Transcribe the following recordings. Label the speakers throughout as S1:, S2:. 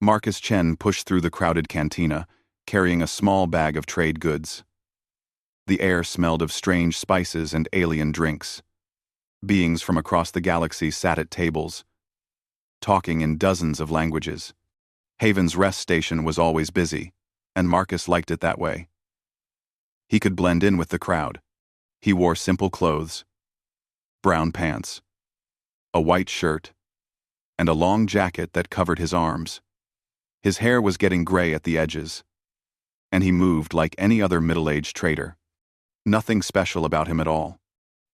S1: Marcus Chen pushed through the crowded cantina, carrying a small bag of trade goods. The air smelled of strange spices and alien drinks. Beings from across the galaxy sat at tables, talking in dozens of languages. Haven's rest station was always busy, and Marcus liked it that way. He could blend in with the crowd. He wore simple clothes, brown pants, a white shirt, and a long jacket that covered his arms. His hair was getting gray at the edges, and he moved like any other middle-aged trader. Nothing special about him at all.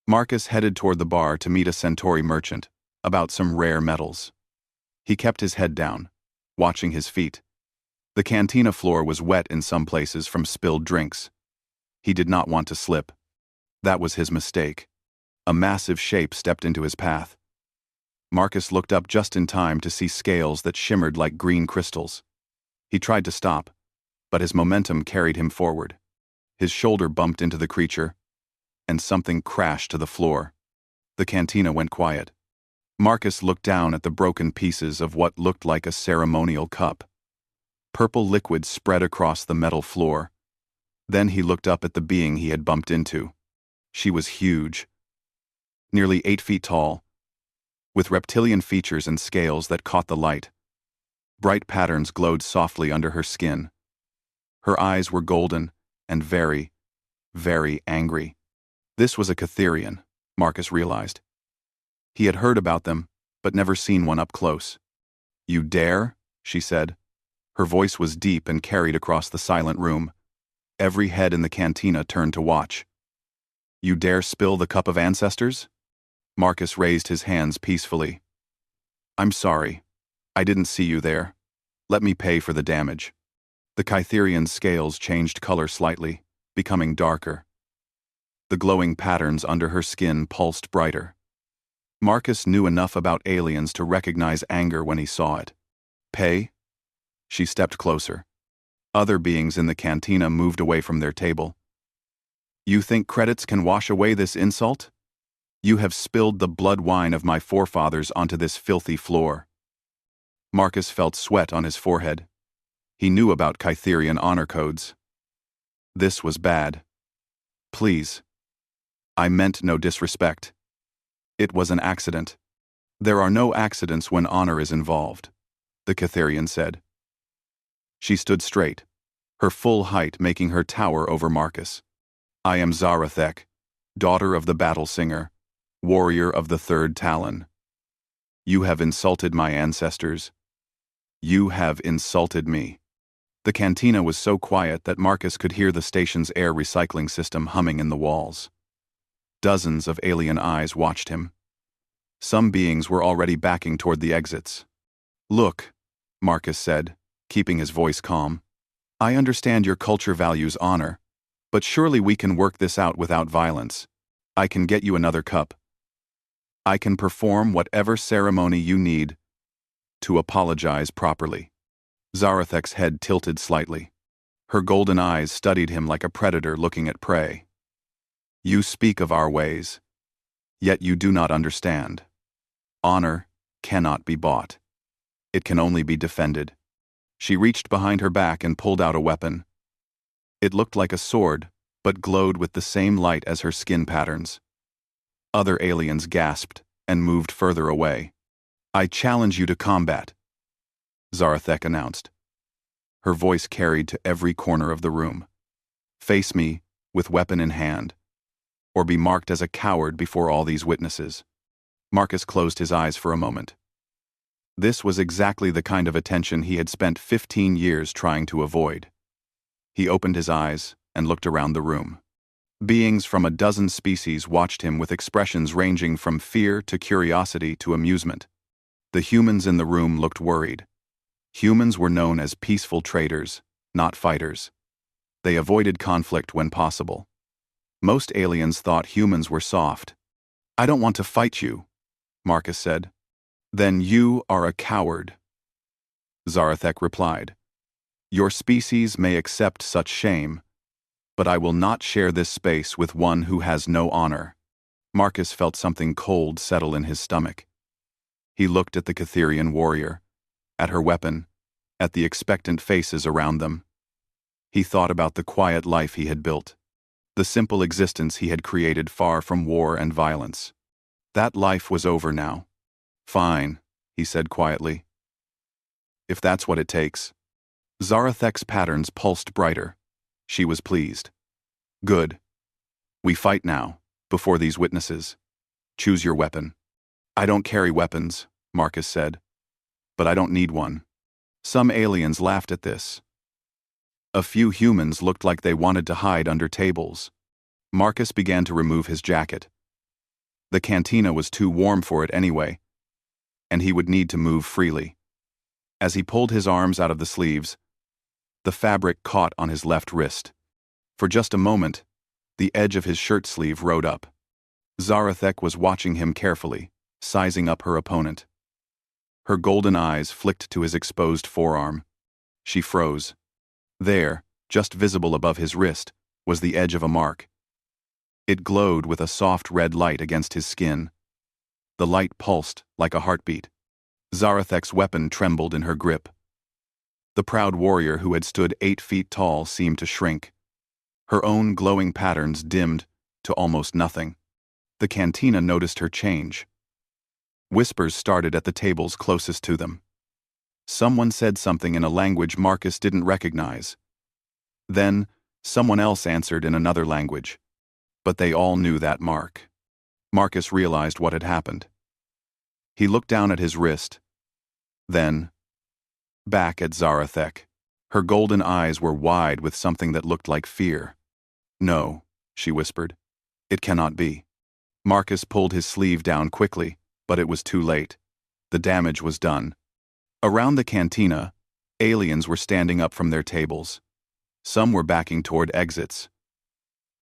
S1: Marcus headed toward the bar to meet a Centauri merchant about some rare metals. He kept his head down, watching his feet. The cantina floor was wet in some places from spilled drinks. He did not want to slip. That was his mistake. A massive shape stepped into his path. Marcus looked up just in time to see scales that shimmered like green crystals. He tried to stop, but his momentum carried him forward. His shoulder bumped into the creature, and something crashed to the floor. The cantina went quiet. Marcus looked down at the broken pieces of what looked like a ceremonial cup. Purple liquid spread across the metal floor. Then he looked up at the being he had bumped into. She was huge, nearly 8 feet tall, with reptilian features and scales that caught the light. Bright patterns glowed softly under her skin. Her eyes were golden and very, very angry. This was a Catherian, Marcus realized. He had heard about them, but never seen one up close. "You dare?" she said. Her voice was deep and carried across the silent room. Every head in the cantina turned to watch. "You dare spill the cup of ancestors?" Marcus raised his hands peacefully. "I'm sorry. I didn't see you there. Let me pay for the damage." The Kytherian's scales changed color slightly, becoming darker. The glowing patterns under her skin pulsed brighter. Marcus knew enough about aliens to recognize anger when he saw it. "Pay?" She stepped closer. Other beings in the cantina moved away from their table. "You think credits can wash away this insult? You have spilled the blood wine of my forefathers onto this filthy floor." Marcus felt sweat on his forehead. He knew about Kytherian honor codes. This was bad. "Please. I meant no disrespect. It was an accident." "There are no accidents when honor is involved," the Kytherian said. She stood straight, her full height making her tower over Marcus. "I am Zarathek, daughter of the battle singer, warrior of the third Talon. You have insulted my ancestors. You have insulted me." The cantina was so quiet that Marcus could hear the station's air recycling system humming in the walls. Dozens of alien eyes watched him. Some beings were already backing toward the exits. "Look," Marcus said, keeping his voice calm. "I understand your culture values honor, but surely we can work this out without violence. I can get you another cup. I can perform whatever ceremony you need to apologize properly." Zarathek's head tilted slightly. Her golden eyes studied him like a predator looking at prey. "You speak of our ways, yet you do not understand. Honor cannot be bought. It can only be defended." She reached behind her back and pulled out a weapon. It looked like a sword, but glowed with the same light as her skin patterns. Other aliens gasped and moved further away. "I challenge you to combat," Zarathek announced. Her voice carried to every corner of the room. "Face me with weapon in hand, or be marked as a coward before all these witnesses." Marcus closed his eyes for a moment. This was exactly the kind of attention he had spent 15 years trying to avoid. He opened his eyes and looked around the room. Beings from a dozen species watched him with expressions ranging from fear to curiosity to amusement. The humans in the room looked worried. Humans were known as peaceful traders, not fighters. They avoided conflict when possible. Most aliens thought humans were soft. "I don't want to fight you," Marcus said. "Then you are a coward," Zarathek replied. "Your species may accept such shame, but I will not share this space with one who has no honor." Marcus felt something cold settle in his stomach. He looked at the Catherian warrior, at her weapon, at the expectant faces around them. He thought about the quiet life he had built, the simple existence he had created far from war and violence. That life was over now. Fine, he said quietly. If that's what it takes. Zarathek's patterns pulsed brighter. She was pleased. Good. We fight now, before these witnesses. Choose your weapon. I don't carry weapons, Marcus said. But I don't need one. Some aliens laughed at this. A few humans looked like they wanted to hide under tables. Marcus began to remove his jacket. The cantina was too warm for it anyway, and he would need to move freely. As he pulled his arms out of the sleeves, the fabric caught on his left wrist. For just a moment, the edge of his shirt sleeve rode up. Zarathek was watching him carefully, sizing up her opponent. Her golden eyes flicked to his exposed forearm. She froze. There, just visible above his wrist, was the edge of a mark. It glowed with a soft red light against his skin. The light pulsed like a heartbeat. Zarathek's weapon trembled in her grip. The proud warrior who had stood 8 feet tall seemed to shrink. Her own glowing patterns dimmed to almost nothing. The cantina noticed her change. Whispers started at the tables closest to them. Someone said something in a language Marcus didn't recognize. Then, someone else answered in another language. But they all knew that mark. Marcus realized what had happened. He looked down at his wrist. Then, back at Zarathek. Her golden eyes were wide with something that looked like fear. No, she whispered. It cannot be. Marcus pulled his sleeve down quickly, but it was too late. The damage was done. Around the cantina, aliens were standing up from their tables. Some were backing toward exits.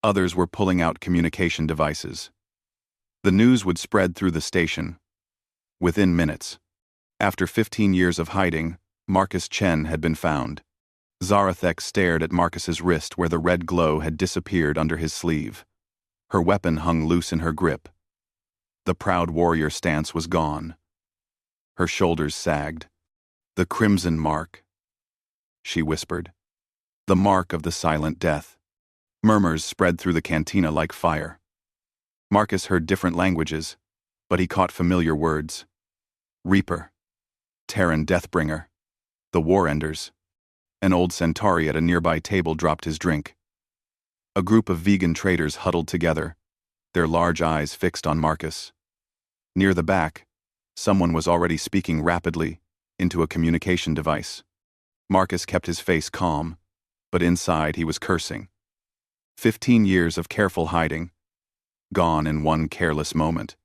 S1: Others were pulling out communication devices. The news would spread through the station. Within minutes. After 15 years of hiding, Marcus Chen had been found. Zarathek stared at Marcus's wrist where the red glow had disappeared under his sleeve. Her weapon hung loose in her grip. The proud warrior stance was gone. Her shoulders sagged. The crimson mark, she whispered. The mark of the silent death. Murmurs spread through the cantina like fire. Marcus heard different languages, but he caught familiar words. Reaper. Terran Deathbringer. The War Enders. An old Centauri at a nearby table dropped his drink. A group of vegan traders huddled together, their large eyes fixed on Marcus. Near the back, someone was already speaking rapidly into a communication device. Marcus kept his face calm, but inside he was cursing. 15 years of careful hiding, gone in one careless moment.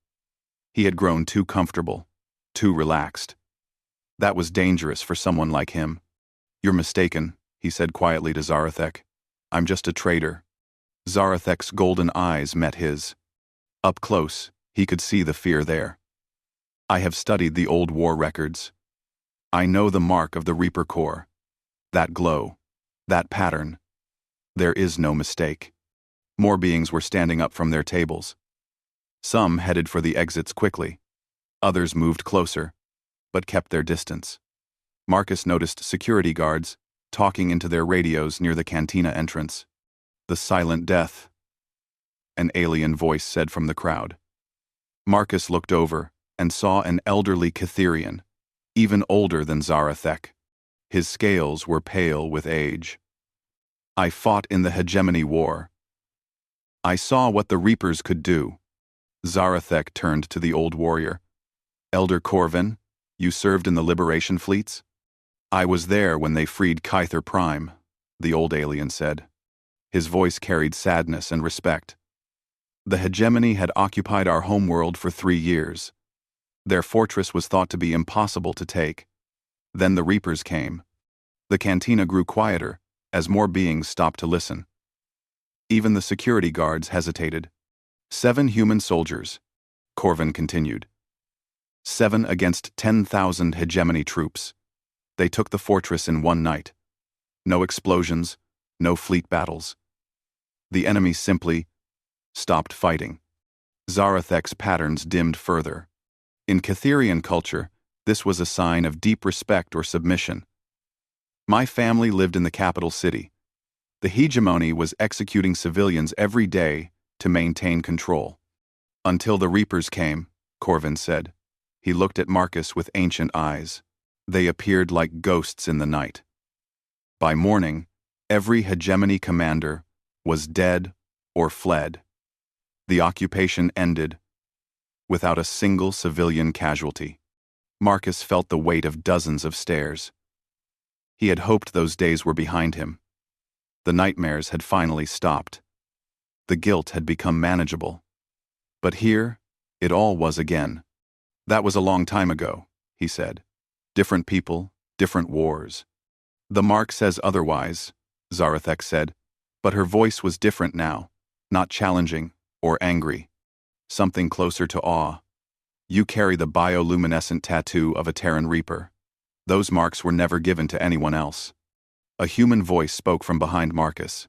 S1: He had grown too comfortable, too relaxed. That was dangerous for someone like him. You're mistaken, he said quietly to Zarathek. I'm just a trader. Zarathek's golden eyes met his. Up close, he could see the fear there. I have studied the old war records. I know the mark of the Reaper Corps. That glow, that pattern. There is no mistake. More beings were standing up from their tables. Some headed for the exits quickly. Others moved closer, but kept their distance. Marcus noticed security guards talking into their radios near the cantina entrance. The silent death, an alien voice said from the crowd. Marcus looked over and saw an elderly Catherian, even older than Zarathek. His scales were pale with age. I fought in the Hegemony War. I saw what the Reapers could do. Zarathek turned to the old warrior. Elder Corvin, you served in the liberation fleets? I was there when they freed Kyther Prime, the old alien said. His voice carried sadness and respect. The Hegemony had occupied our homeworld for 3 years. Their fortress was thought to be impossible to take. Then the Reapers came. The cantina grew quieter as more beings stopped to listen. Even the security guards hesitated. 7 human soldiers, Corvin continued. 7 against 10,000 Hegemony troops. They took the fortress in one night. No explosions, no fleet battles. The enemy simply stopped fighting. Zarathek's patterns dimmed further. In Catherian culture, this was a sign of deep respect or submission. My family lived in the capital city. The hegemony was executing civilians every day to maintain control. Until the Reapers came, Corvin said. He looked at Marcus with ancient eyes. They appeared like ghosts in the night. By morning, every hegemony commander was dead or fled. The occupation ended without a single civilian casualty. Marcus felt the weight of dozens of stairs. He had hoped those days were behind him. The nightmares had finally stopped. The guilt had become manageable. But here, it all was again. That was a long time ago, he said. Different people, different wars. The mark says otherwise, Zarathek said, but her voice was different now, not challenging or angry. Something closer to awe. You carry the bioluminescent tattoo of a Terran Reaper. Those marks were never given to anyone else. A human voice spoke from behind Marcus.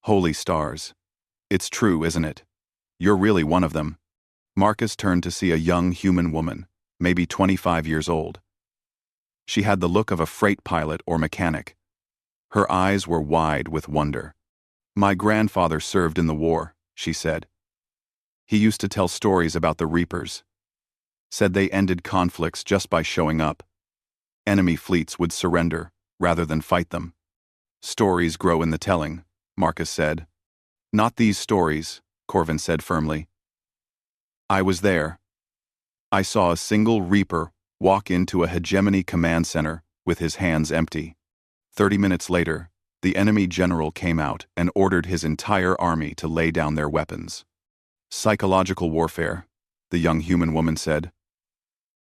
S1: Holy stars. It's true, isn't it? You're really one of them. Marcus turned to see a young human woman, maybe 25 years old. She had the look of a freight pilot or mechanic. Her eyes were wide with wonder. My grandfather served in the war, she said. He used to tell stories about the Reapers. Said they ended conflicts just by showing up. Enemy fleets would surrender rather than fight them. Stories grow in the telling, Marcus said. Not these stories, Corvin said firmly. I was there. I saw a single Reaper walk into a hegemony command center with his hands empty. 30 minutes later, the enemy general came out and ordered his entire army to lay down their weapons. Psychological warfare, the young human woman said.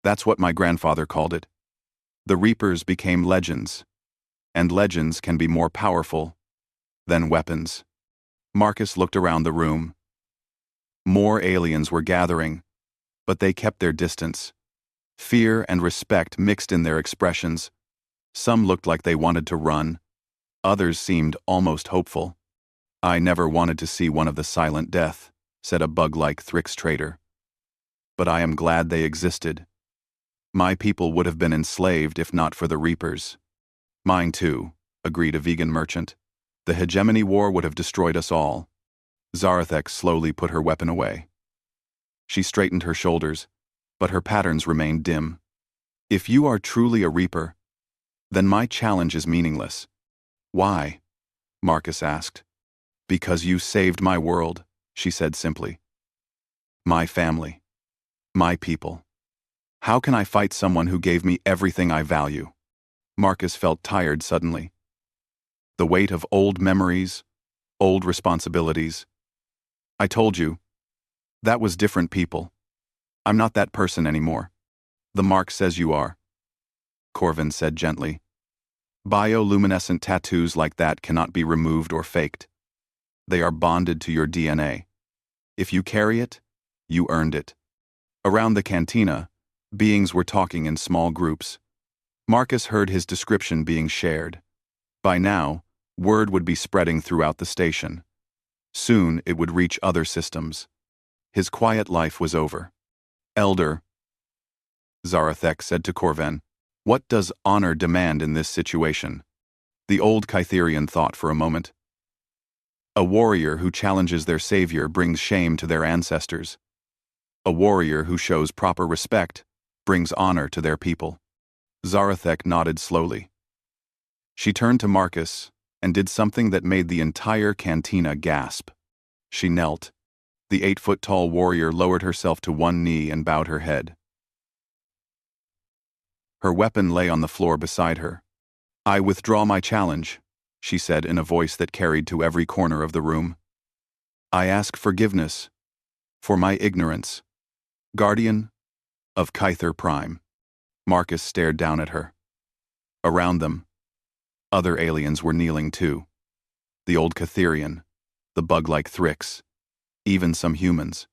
S1: That's what my grandfather called it. The Reapers became legends, and legends can be more powerful than weapons. Marcus looked around the room. More aliens were gathering, but they kept their distance. Fear and respect mixed in their expressions. Some looked like they wanted to run. Others seemed almost hopeful. I never wanted to see one of the silent death, said a bug-like Thrix trader. But I am glad they existed. My people would have been enslaved if not for the Reapers. Mine too, agreed a vegan merchant. The hegemony war would have destroyed us all. Zarathek slowly put her weapon away. She straightened her shoulders, but her patterns remained dim. If you are truly a Reaper, then my challenge is meaningless. Why? Marcus asked. Because you saved my world, she said simply. My family. My people. How can I fight someone who gave me everything I value? Marcus felt tired suddenly. The weight of old memories, old responsibilities. I told you, that was different people. I'm not that person anymore. The mark says you are. Corvin said gently. Bioluminescent tattoos like that cannot be removed or faked. They are bonded to your DNA. If you carry it, you earned it. Around the cantina, beings were talking in small groups. Marcus heard his description being shared. By now, word would be spreading throughout the station. Soon it would reach other systems. His quiet life was over. Elder, Zarathek said to Corvin, what does honor demand in this situation? The old Kytherian thought for a moment. A warrior who challenges their savior brings shame to their ancestors. A warrior who shows proper respect brings honor to their people. Zarathek nodded slowly. She turned to Marcus and did something that made the entire cantina gasp. She knelt. The 8-foot-tall warrior lowered herself to one knee and bowed her head. Her weapon lay on the floor beside her. I withdraw my challenge, she said in a voice that carried to every corner of the room. I ask forgiveness for my ignorance. Guardian of Kyther Prime. Marcus stared down at her. Around them, other aliens were kneeling too. The old Kytherian, the bug-like Thrix, even some humans.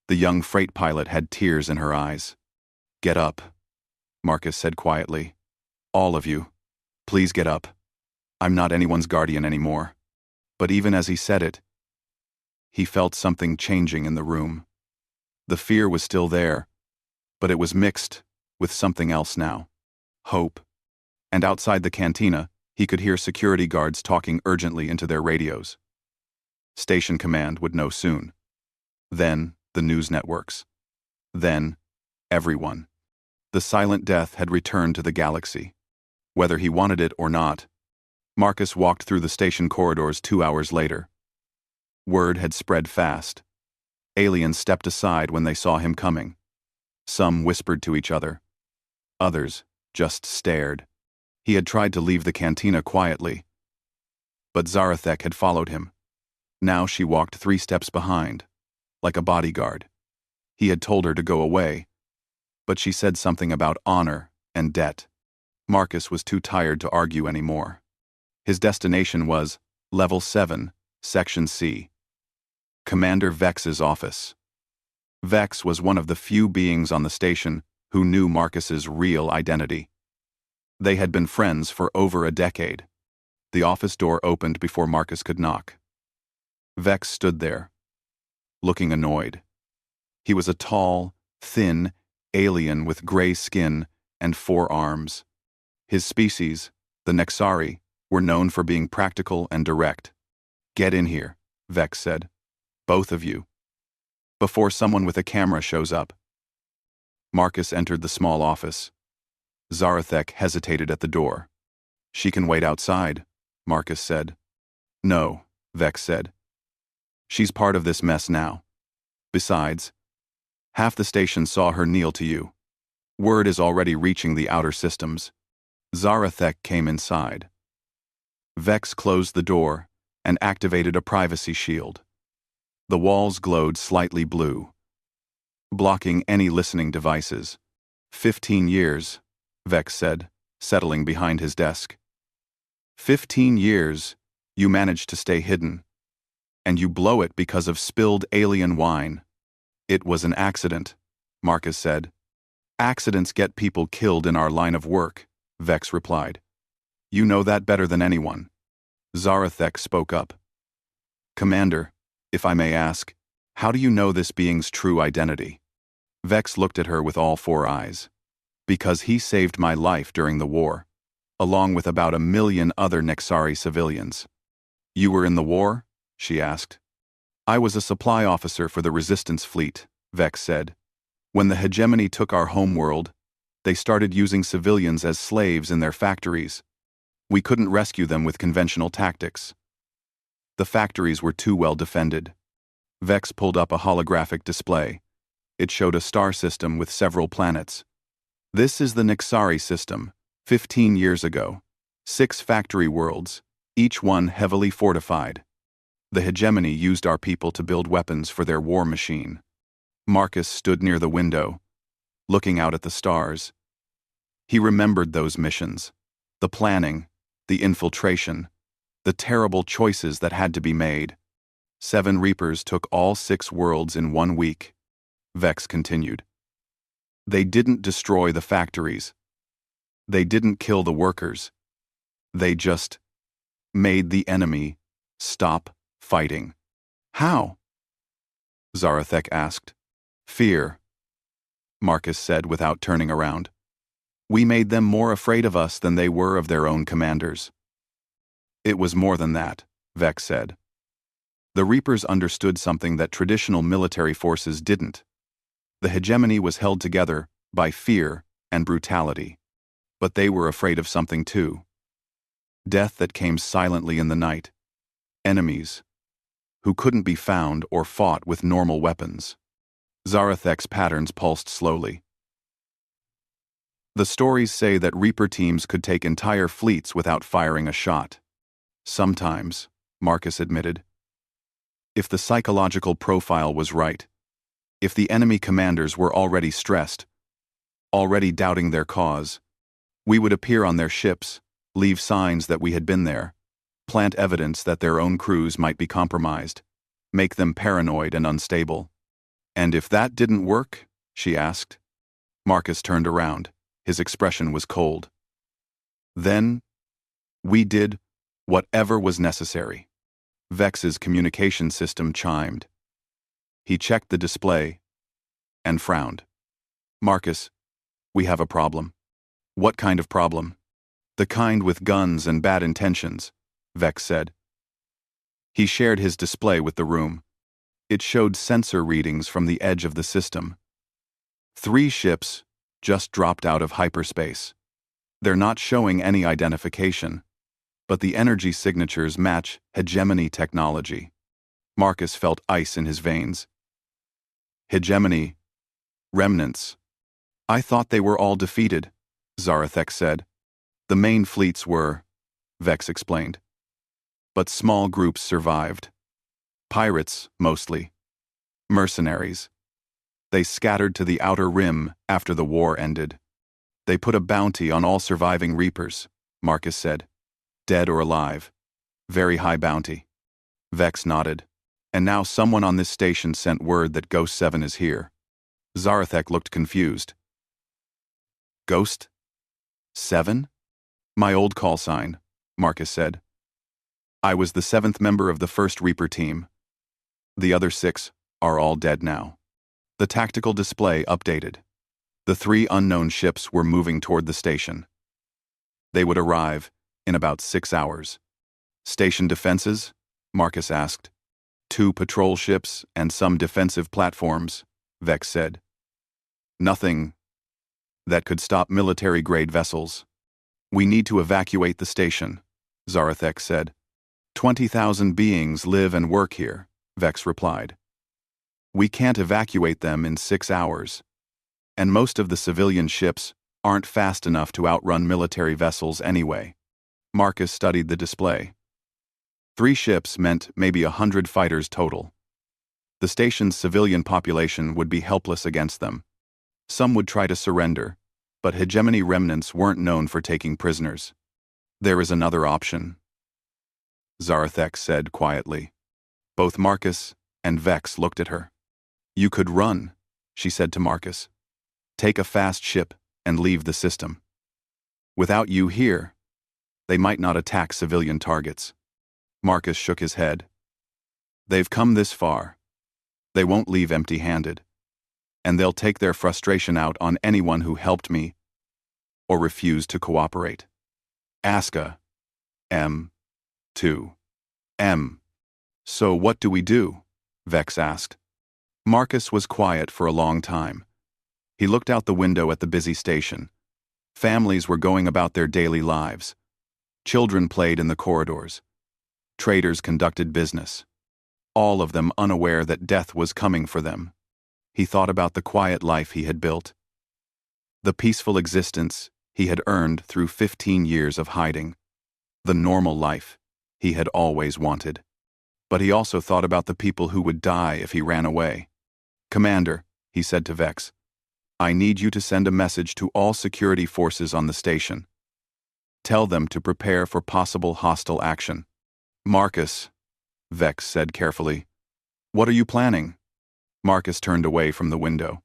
S1: The young freight pilot had tears in her eyes. Get up, Marcus said quietly. All of you, please get up. I'm not anyone's guardian anymore. But even as he said it, he felt something changing in the room. The fear was still there, but it was mixed with something else now. Hope. And outside the cantina, He could hear security guards talking urgently into their radios. Station command would know soon. Then, the news networks. Then, everyone. The silent death had returned to the galaxy. Whether he wanted it or not, Marcus walked through the station corridors 2 hours later. Word had spread fast. Aliens stepped aside when they saw him coming. Some whispered to each other. Others just stared. He had tried to leave the cantina quietly. But Zarathek had followed him. Now she walked 3 steps behind, like a bodyguard. He had told her to go away, but she said something about honor and debt. Marcus was too tired to argue anymore. His destination was Level 7, Section C. Commander Vex's office. Vex was one of the few beings on the station who knew Marcus's real identity. They had been friends for over a decade. The office door opened before Marcus could knock. Vex stood there, looking annoyed. He was a tall, thin alien with gray skin and 4 arms. His species, the Nexari, were known for being practical and direct. "Get in here," Vex said. "Both of you. Before someone with a camera shows up." Marcus entered the small office. Zarathek hesitated at the door. "She can wait outside," Marcus said. "No," Vex said. "She's part of this mess now. Besides, half the station saw her kneel to you. Word is already reaching the outer systems." Zarathek came inside. Vex closed the door and activated a privacy shield. The walls glowed slightly blue, blocking any listening devices. 15 years, Vex said, settling behind his desk. 15 years, you managed to stay hidden. And you blow it because of spilled alien wine. "It was an accident," Marcus said. "Accidents get people killed in our line of work," Vex replied. "You know that better than anyone." Zarathek spoke up. "Commander, if I may ask, how do you know this being's true identity?" Vex looked at her with all 4 eyes. "Because he saved my life during the war, along with about 1 million other Nexari civilians." "You were in the war?" she asked. "I was a supply officer for the Resistance fleet," Vex said. "When the hegemony took our homeworld, they started using civilians as slaves in their factories. We couldn't rescue them with conventional tactics. The factories were too well defended." Vex pulled up a holographic display. It showed a star system with several planets. "This is the Nexari system, 15 years ago. 6 factory worlds, each one heavily fortified. The hegemony used our people to build weapons for their war machine." Marcus stood near the window, looking out at the stars. He remembered those missions, the planning, the infiltration, the terrible choices that had to be made. 7 Reapers took all 6 worlds in 1 week, Vex continued. They didn't destroy the factories. They didn't kill the workers. They just made the enemy stop fighting. "How?" Zarathek asked. "Fear," Marcus said without turning around. "We made them more afraid of us than they were of their own commanders." "It was more than that," Vex said. "The Reapers understood something that traditional military forces didn't. The hegemony was held together by fear and brutality. But they were afraid of something too. Death that came silently in the night. Enemies who couldn't be found or fought with normal weapons." Zarathek's patterns pulsed slowly. "The stories say that Reaper teams could take entire fleets without firing a shot." "Sometimes," Marcus admitted. "If the psychological profile was right, if the enemy commanders were already stressed, already doubting their cause, we would appear on their ships, leave signs that we had been there, plant evidence that their own crews might be compromised, make them paranoid and unstable." "And if that didn't work?" she asked. Marcus turned around. His expression was cold. "Then, we did whatever was necessary." Vex's communication system chimed. He checked the display and frowned. "Marcus, we have a problem." "What kind of problem?" The kind with guns and bad intentions, Vex said. He shared his display with the room. It showed sensor readings from the edge of the system. 3 ships just dropped out of hyperspace. They're not showing any identification, but the energy signatures match hegemony technology. Marcus felt ice in his veins. Hegemony. Remnants. I thought they were all defeated, Zarathek said. The main fleets were, Vex explained. But small groups survived. Pirates, mostly. Mercenaries. They scattered to the outer rim after the war ended. They put a bounty on all surviving Reapers, Marcus said. Dead or alive. Very high bounty. Vex nodded. And now someone on this station sent word that Ghost 7 is here. Zarathek looked confused. Ghost 7? My old call sign, Marcus said. I was the 7th member of the first Reaper team. The other 6 are all dead now. The tactical display updated. The 3 unknown ships were moving toward the station. They would arrive in about 6 hours. Station defenses? Marcus asked. 2 patrol ships and some defensive platforms, Vex said. Nothing that could stop military-grade vessels. We need to evacuate the station, Zarathek said. 20,000 beings live and work here, Vex replied. We can't evacuate them in 6 hours. And most of the civilian ships aren't fast enough to outrun military vessels anyway. Marcus studied the display. 3 ships meant maybe 100 fighters total. The station's civilian population would be helpless against them. Some would try to surrender, but hegemony remnants weren't known for taking prisoners. There is another option, Zarathek said quietly. Both Marcus and Vex looked at her. You could run, she said to Marcus. Take a fast ship and leave the system. Without you here, they might not attack civilian targets. Marcus shook his head. They've come this far. They won't leave empty-handed. And they'll take their frustration out on anyone who helped me or refused to cooperate. Aska. M. 2. M. So what do we do? Vex asked. Marcus was quiet for a long time. He looked out the window at the busy station. Families were going about their daily lives. Children played in the corridors. Traders conducted business. All of them unaware that death was coming for them. He thought about the quiet life he had built. The peaceful existence he had earned through 15 years of hiding. The normal life he had always wanted. But he also thought about the people who would die if he ran away. Commander, he said to Vex, I need you to send a message to all security forces on the station. Tell them to prepare for possible hostile action. Marcus, Vex said carefully, what are you planning? Marcus turned away from the window.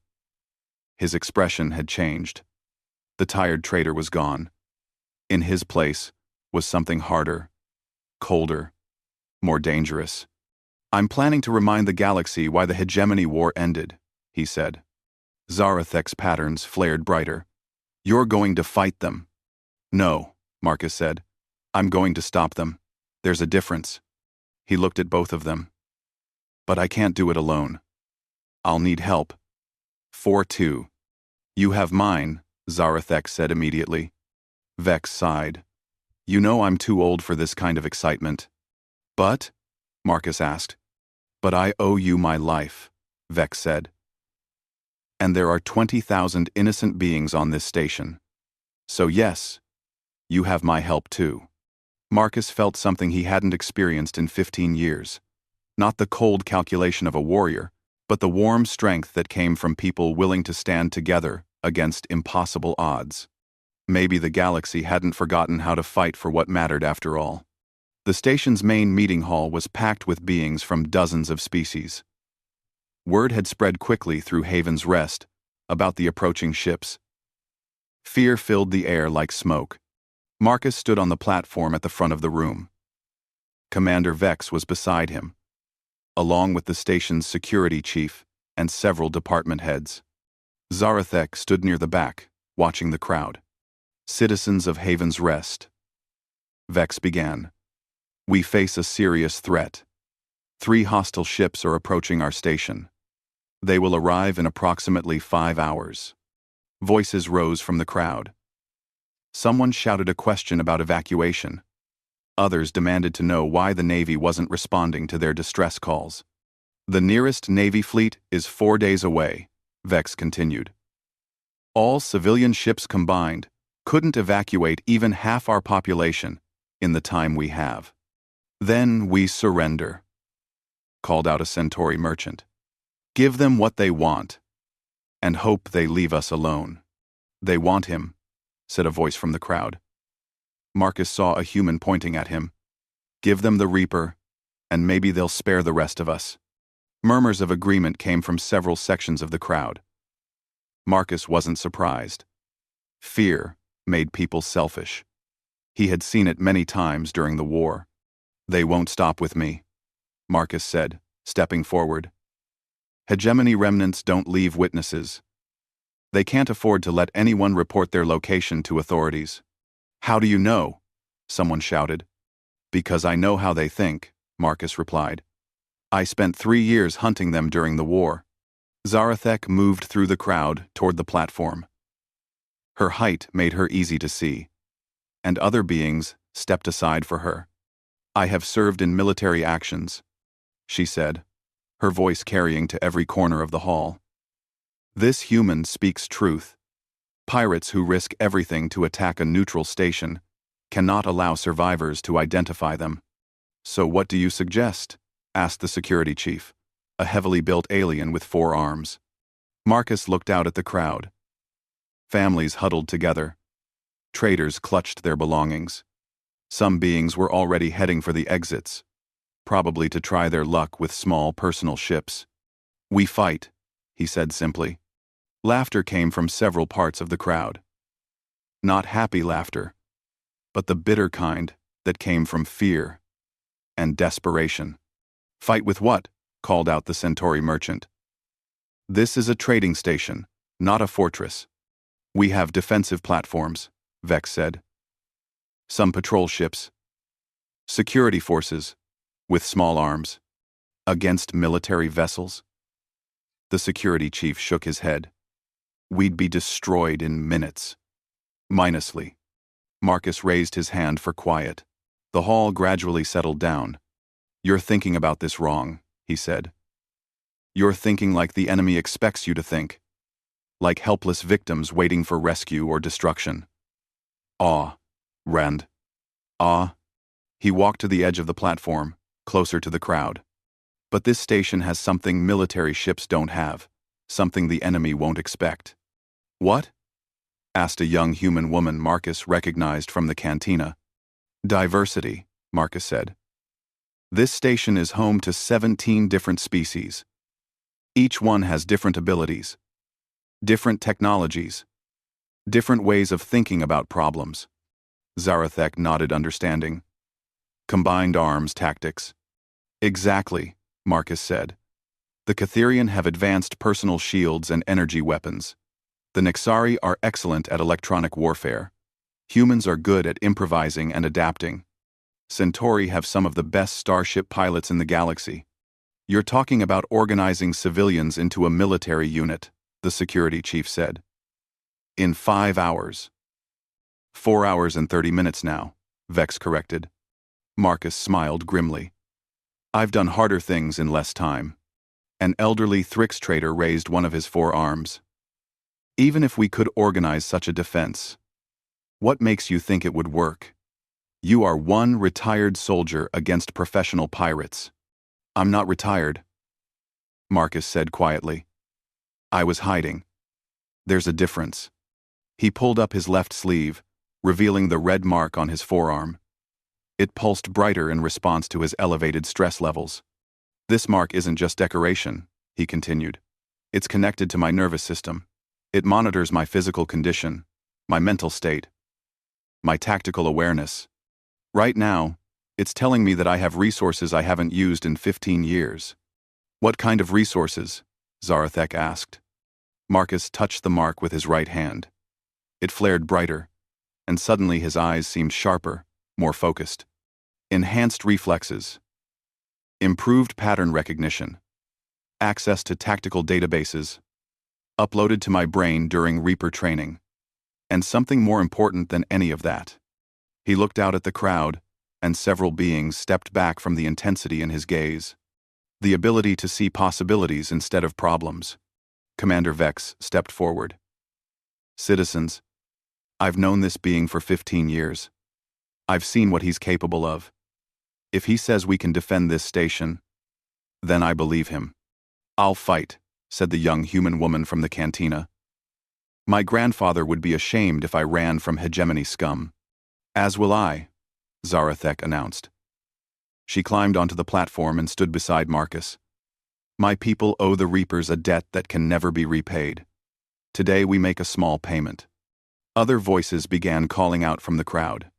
S1: His expression had changed. The tired trader was gone. In his place was something harder, colder, more dangerous. I'm planning to remind the galaxy why the Hegemony War ended, he said. Zarathek's patterns flared brighter. You're going to fight them. No, Marcus said. I'm going to stop them. There's a difference. He looked at both of them. But I can't do it alone. I'll need help. 4-2. You have mine, Zarathek said immediately. Vex sighed. You know I'm too old for this kind of excitement. But? Marcus asked. But I owe you my life, Vex said. And there are 20,000 innocent beings on this station. So yes, you have my help too. Marcus felt something he hadn't experienced in 15 years. Not the cold calculation of a warrior, but the warm strength that came from people willing to stand together against impossible odds. Maybe the galaxy hadn't forgotten how to fight for what mattered after all. The station's main meeting hall was packed with beings from dozens of species. Word had spread quickly through Haven's Rest about the approaching ships. Fear filled the air like smoke. Marcus stood on the platform at the front of the room. Commander Vex was beside him, along with the station's security chief and several department heads. Zarathek stood near the back, watching the crowd. Citizens of Haven's Rest. Vex began. We face a serious threat. 3 hostile ships are approaching our station. They will arrive in approximately 5 hours. Voices rose from the crowd. Someone shouted a question about evacuation. Others demanded to know why the Navy wasn't responding to their distress calls. The nearest Navy fleet is 4 days away, Vex continued. All civilian ships combined couldn't evacuate even half our population in the time we have. Then we surrender, called out a Centauri merchant. Give them what they want, and hope they leave us alone. They want him, said a voice from the crowd. Marcus saw a human pointing at him. Give them the Reaper, and maybe they'll spare the rest of us. Murmurs of agreement came from several sections of the crowd. Marcus wasn't surprised. Fear made people selfish. He had seen it many times during the war. They won't stop with me, Marcus said, stepping forward. Hegemony remnants don't leave witnesses. They can't afford to let anyone report their location to authorities. How do you know? Someone shouted. Because I know how they think, Marcus replied. I spent 3 years hunting them during the war. Zarathek moved through the crowd toward the platform. Her height made her easy to see, and other beings stepped aside for her. I have served in military actions, she said, her voice carrying to every corner of the hall. This human speaks truth. Pirates who risk everything to attack a neutral station cannot allow survivors to identify them. So what do you suggest? Asked the security chief, a heavily built alien with 4 arms. Marcus looked out at the crowd. Families huddled together. Traders clutched their belongings. Some beings were already heading for the exits, probably to try their luck with small personal ships. We fight, he said simply. Laughter came from several parts of the crowd. Not happy laughter, but the bitter kind that came from fear and desperation. Fight with what? Called out the Centauri merchant. This is a trading station, not a fortress. We have defensive platforms, Vex said. Some patrol ships. Security forces, with small arms. Against military vessels? The security chief shook his head. We'd be destroyed in minutes. Minusly. Marcus raised his hand for quiet. The hall gradually settled down. You're thinking about this wrong, he said. You're thinking like the enemy expects you to think. Like helpless victims waiting for rescue or destruction. Rand. He walked to the edge of the platform, closer to the crowd. But this station has something military ships don't have, something the enemy won't expect. What? Asked a young human woman Marcus recognized from the cantina. Diversity, Marcus said. This station is home to 17 different species. Each one has different abilities, different technologies, different ways of thinking about problems. Zarathek nodded understanding. Combined arms tactics. Exactly, Marcus said. The Catherian have advanced personal shields and energy weapons. The Nexari are excellent at electronic warfare. Humans are good at improvising and adapting. Centauri have some of the best starship pilots in the galaxy. You're talking about organizing civilians into a military unit, the security chief said. In 5 hours. 4 hours and 30 minutes now, Vex corrected. Marcus smiled grimly. I've done harder things in less time. An elderly Thrix trader raised one of his 4 arms. Even if we could organize such a defense, what makes you think it would work? You are one retired soldier against professional pirates. I'm not retired, Marcus said quietly. I was hiding. There's a difference. He pulled up his left sleeve, revealing the red mark on his forearm. It pulsed brighter in response to his elevated stress levels. This mark isn't just decoration, he continued. It's connected to my nervous system. It monitors my physical condition, my mental state, my tactical awareness. Right now, it's telling me that I have resources I haven't used in 15 years. What kind of resources? Zarathek asked. Marcus touched the mark with his right hand. It flared brighter, and suddenly his eyes seemed sharper, more focused. Enhanced reflexes. Improved pattern recognition. Access to tactical databases. Uploaded to my brain during Reaper training. And something more important than any of that. He looked out at the crowd, and several beings stepped back from the intensity in his gaze. The ability to see possibilities instead of problems. Commander Vex stepped forward. Citizens, I've known this being for 15 years. I've seen what he's capable of. If he says we can defend this station, then I believe him. I'll fight, said the young human woman from the cantina. My grandfather would be ashamed if I ran from hegemony scum. As will I, Zarathek announced. She climbed onto the platform and stood beside Marcus. My people owe the Reapers a debt that can never be repaid. Today we make a small payment. Other voices began calling out from the crowd.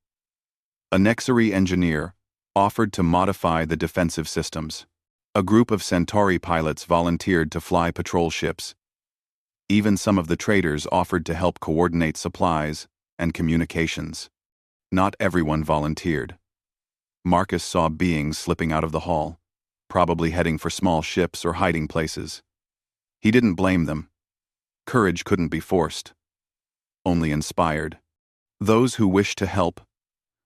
S1: A Nexari engineer offered to modify the defensive systems. A group of Centauri pilots volunteered to fly patrol ships. Even some of the traders offered to help coordinate supplies and communications. Not everyone volunteered. Marcus saw beings slipping out of the hall, probably heading for small ships or hiding places. He didn't blame them. Courage couldn't be forced, only inspired. Those who wish to help,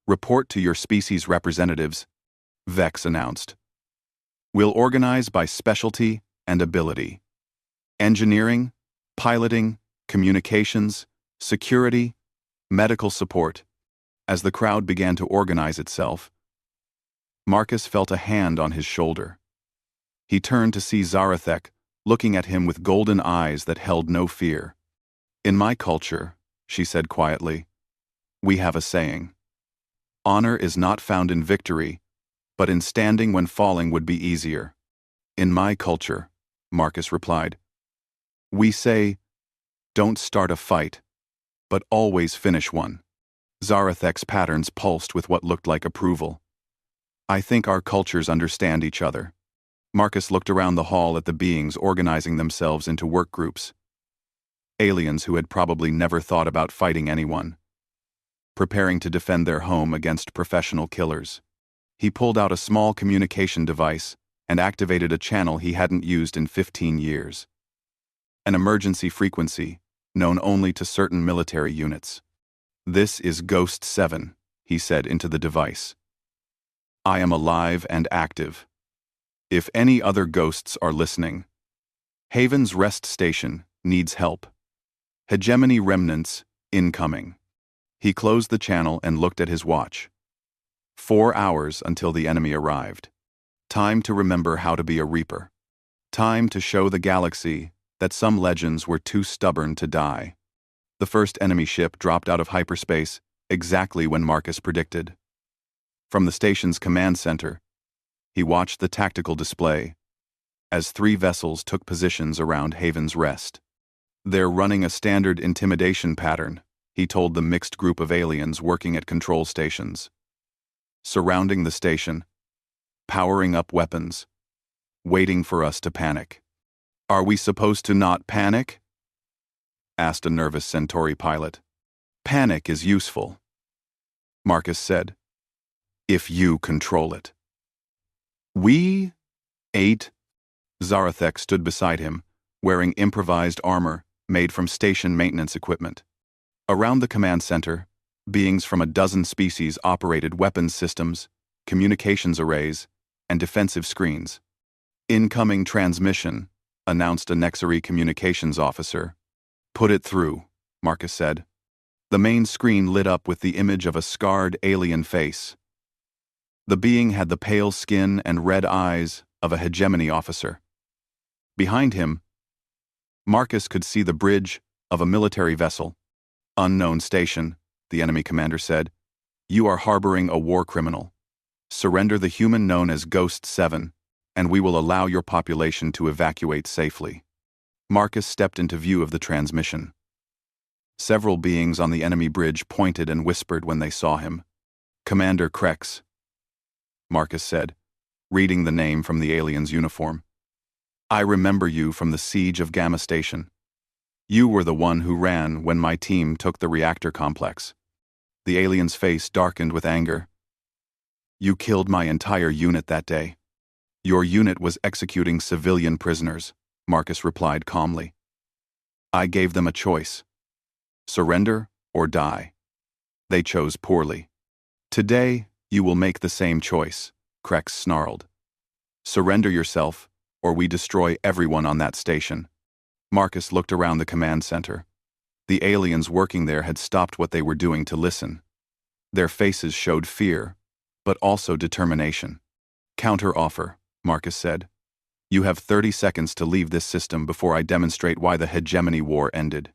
S1: report to your species representatives, Vex announced. We'll organize by specialty and ability. Engineering, piloting, communications, security, medical support. As the crowd began to organize itself, Marcus felt a hand on his shoulder. He turned to see Zarathek, looking at him with golden eyes that held no fear. In my culture, she said quietly, we have a saying. Honor is not found in victory, but in standing when falling would be easier. In my culture, Marcus replied, we say, don't start a fight, but always finish one. Zarathek's patterns pulsed with what looked like approval. I think our cultures understand each other. Marcus looked around the hall at the beings organizing themselves into work groups. Aliens who had probably never thought about fighting anyone. Preparing to defend their home against professional killers. He pulled out a small communication device and activated a channel he hadn't used in 15 years. An emergency frequency, known only to certain military units. This is Ghost 7, he said into the device. I am alive and active. If any other ghosts are listening, Haven's rest station needs help. Hegemony remnants incoming. He closed the channel and looked at his watch. 4 hours until the enemy arrived. Time to remember how to be a Reaper. Time to show the galaxy that some legends were too stubborn to die. The first enemy ship dropped out of hyperspace exactly when Marcus predicted. From the station's command center, he watched the tactical display as 3 vessels took positions around Haven's Rest. They're running a standard intimidation pattern, he told the mixed group of aliens working at control stations. Surrounding the station, powering up weapons, waiting for us to panic. Are we supposed to not panic? Asked a nervous Centauri pilot. Panic is useful, Marcus said, if you control it. We? 8? Zarathek stood beside him, wearing improvised armor made from station maintenance equipment. Around the command center, beings from a dozen species operated weapons systems, communications arrays, and defensive screens. Incoming transmission, announced a Nexari communications officer. Put it through, Marcus said. The main screen lit up with the image of a scarred alien face. The being had the pale skin and red eyes of a hegemony officer. Behind him, Marcus could see the bridge of a military vessel. Unknown station, the enemy commander said. You are harboring a war criminal. Surrender the human known as Ghost 7, and we will allow your population to evacuate safely. Marcus stepped into view of the transmission. Several beings on the enemy bridge pointed and whispered when they saw him. Commander Krex, Marcus said, reading the name from the alien's uniform. I remember you from the siege of Gamma Station. You were the one who ran when my team took the reactor complex. The alien's face darkened with anger. You killed my entire unit that day. Your unit was executing civilian prisoners, Marcus replied calmly. I gave them a choice. Surrender or die. They chose poorly. Today, you will make the same choice, Krex snarled. Surrender yourself, or we destroy everyone on that station. Marcus looked around the command center. The aliens working there had stopped what they were doing to listen. Their faces showed fear, but also determination. Counter-offer, Marcus said. You have 30 seconds to leave this system before I demonstrate why the hegemony war ended.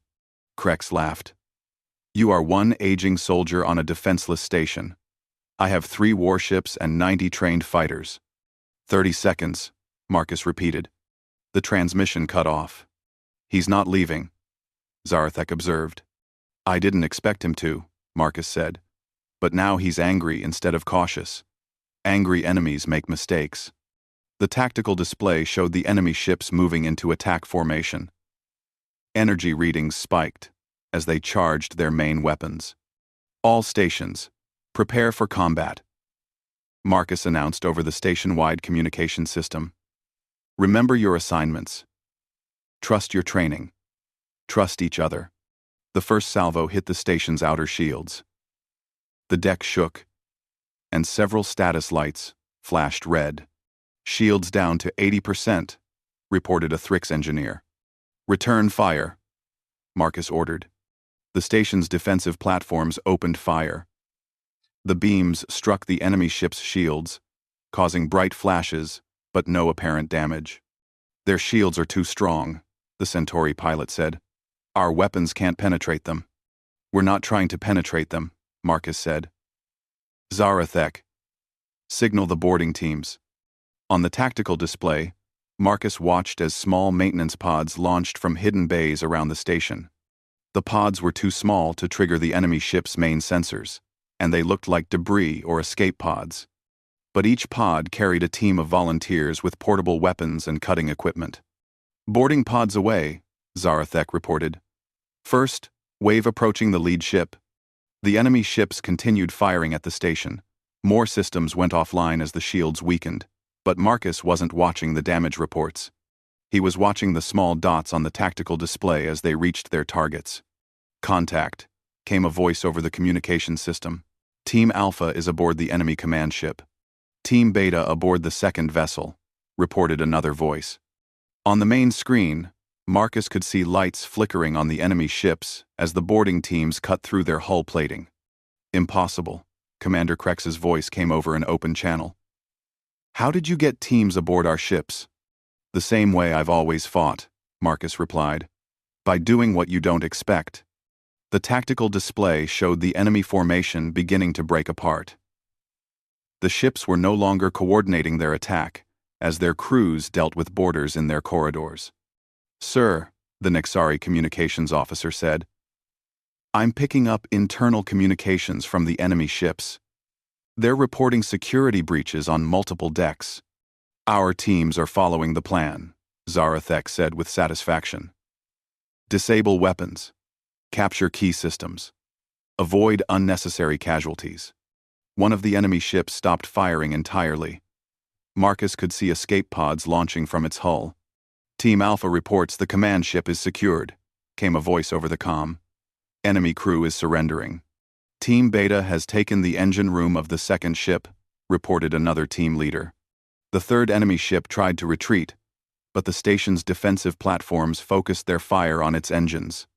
S1: Krex laughed. You are one aging soldier on a defenseless station. I have 3 warships and 90 trained fighters. 30 seconds, Marcus repeated. The transmission cut off. He's not leaving, Zarathek observed. I didn't expect him to, Marcus said. But now he's angry instead of cautious. Angry enemies make mistakes. The tactical display showed the enemy ships moving into attack formation. Energy readings spiked as they charged their main weapons. All stations, prepare for combat, Marcus announced over the station-wide communication system. Remember your assignments. Trust your training. Trust each other. The first salvo hit the station's outer shields. The deck shook, and several status lights flashed red. Shields down to 80%, reported a Thrix engineer. Return fire, Marcus ordered. The station's defensive platforms opened fire. The beams struck the enemy ship's shields, causing bright flashes, but no apparent damage. Their shields are too strong, the Centauri pilot said. Our weapons can't penetrate them. We're not trying to penetrate them, Marcus said. Zarathek, signal the boarding teams. On the tactical display, Marcus watched as small maintenance pods launched from hidden bays around the station. The pods were too small to trigger the enemy ship's main sensors, and they looked like debris or escape pods. But each pod carried a team of volunteers with portable weapons and cutting equipment. Boarding pods away, Zarathek reported. First, wave approaching the lead ship. The enemy ships continued firing at the station. More systems went offline as the shields weakened, but Marcus wasn't watching the damage reports. He was watching the small dots on the tactical display as they reached their targets. Contact, came a voice over the communication system. Team Alpha is aboard the enemy command ship. Team Beta aboard the second vessel, reported another voice. On the main screen, Marcus could see lights flickering on the enemy ships as the boarding teams cut through their hull plating. Impossible, Commander Krex's voice came over an open channel. How did you get teams aboard our ships? The same way I've always fought, Marcus replied. By doing what you don't expect. The tactical display showed the enemy formation beginning to break apart. The ships were no longer coordinating their attack, as their crews dealt with boarders in their corridors. Sir, the Nexari communications officer said, I'm picking up internal communications from the enemy ships. They're reporting security breaches on multiple decks. Our teams are following the plan, Zarathek said with satisfaction. Disable weapons. Capture key systems. Avoid unnecessary casualties. One of the enemy ships stopped firing entirely. Marcus could see escape pods launching from its hull. Team Alpha reports the command ship is secured, came a voice over the comm. Enemy crew is surrendering. Team Beta has taken the engine room of the second ship, reported another team leader. The third enemy ship tried to retreat, but the station's defensive platforms focused their fire on its engines.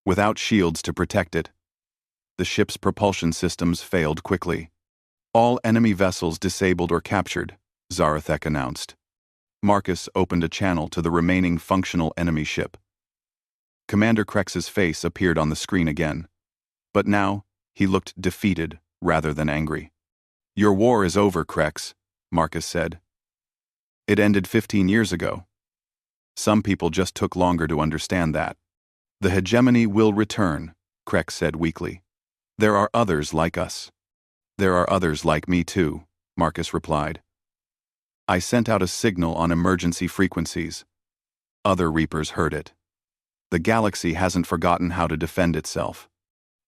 S1: Without shields to protect it, the ship's propulsion systems failed quickly. All enemy vessels disabled or captured, Zarathek announced. Marcus opened a channel to the remaining functional enemy ship. Commander Krex's face appeared on the screen again, but now he looked defeated rather than angry. Your war is over, Krex, Marcus said. It ended 15 years ago. Some people just took longer to understand that. The hegemony will return, Krex said weakly. There are others like us. There are others like me too, Marcus replied. I sent out a signal on emergency frequencies. Other Reapers heard it. The galaxy hasn't forgotten how to defend itself.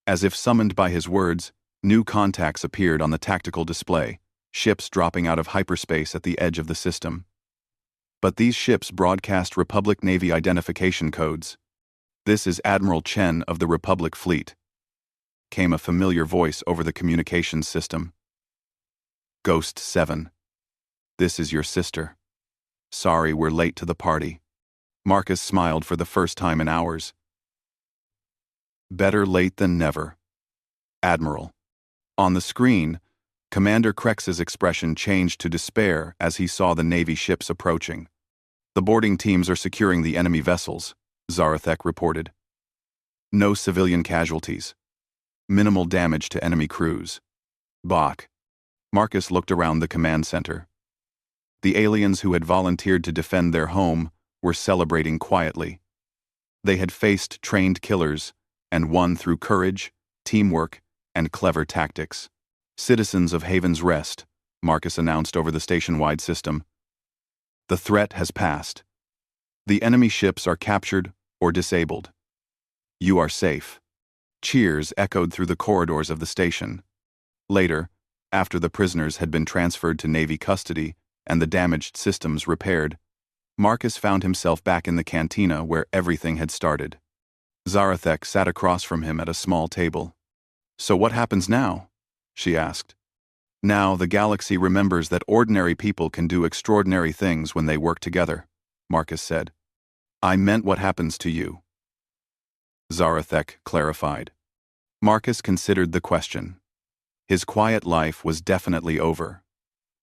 S1: As if summoned by his words, new contacts appeared on the tactical display, ships dropping out of hyperspace at the edge of the system. But these ships broadcast Republic Navy identification codes. "This is Admiral Chen of the Republic Fleet," came a familiar voice over the communications system. "Ghost 7. This is your sister. Sorry we're late to the party." Marcus smiled for the first time in hours. "Better late than never, Admiral." On the screen, Commander Krex's expression changed to despair as he saw the Navy ships approaching. "The boarding teams are securing the enemy vessels," Zarathek reported. "No civilian casualties. Minimal damage to enemy crews." Bach. Marcus looked around the command center. The aliens who had volunteered to defend their home were celebrating quietly. They had faced trained killers and won through courage, teamwork, and clever tactics. "Citizens of Haven's Rest," Marcus announced over the station-wide system. "The threat has passed. The enemy ships are captured or disabled. You are safe." Cheers echoed through the corridors of the station. Later, after the prisoners had been transferred to Navy custody and the damaged systems repaired, Marcus found himself back in the cantina where everything had started. Zarathek sat across from him at a small table. "So what happens now?" she asked. "Now the galaxy remembers that ordinary people can do extraordinary things when they work together," Marcus said. "I meant what happens to you," Zarathek clarified. Marcus considered the question. His quiet life was definitely over.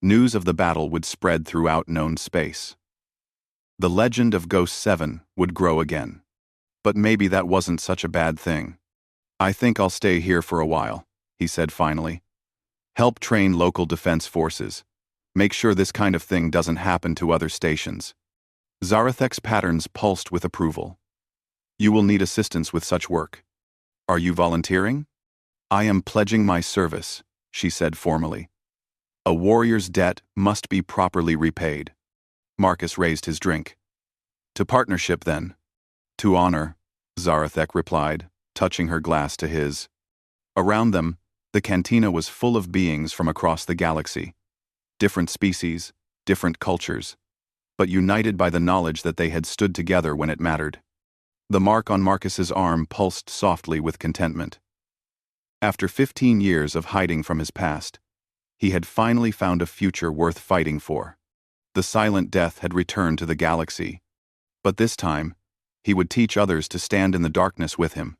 S1: News of the battle would spread throughout known space. The legend of Ghost 7 would grow again. But maybe that wasn't such a bad thing. "I think I'll stay here for a while," he said finally. "Help train local defense forces. Make sure this kind of thing doesn't happen to other stations." Zarathek's patterns pulsed with approval. "You will need assistance with such work. Are you volunteering?" "I am pledging my service," she said formally. "A warrior's debt must be properly repaid." Marcus raised his drink. "To partnership, then." "To honor," Zarathek replied, touching her glass to his. Around them, the cantina was full of beings from across the galaxy. Different species, different cultures, but united by the knowledge that they had stood together when it mattered. The mark on Marcus's arm pulsed softly with contentment. After 15 years of hiding from his past, he had finally found a future worth fighting for. The silent death had returned to the galaxy, but this time, he would teach others to stand in the darkness with him.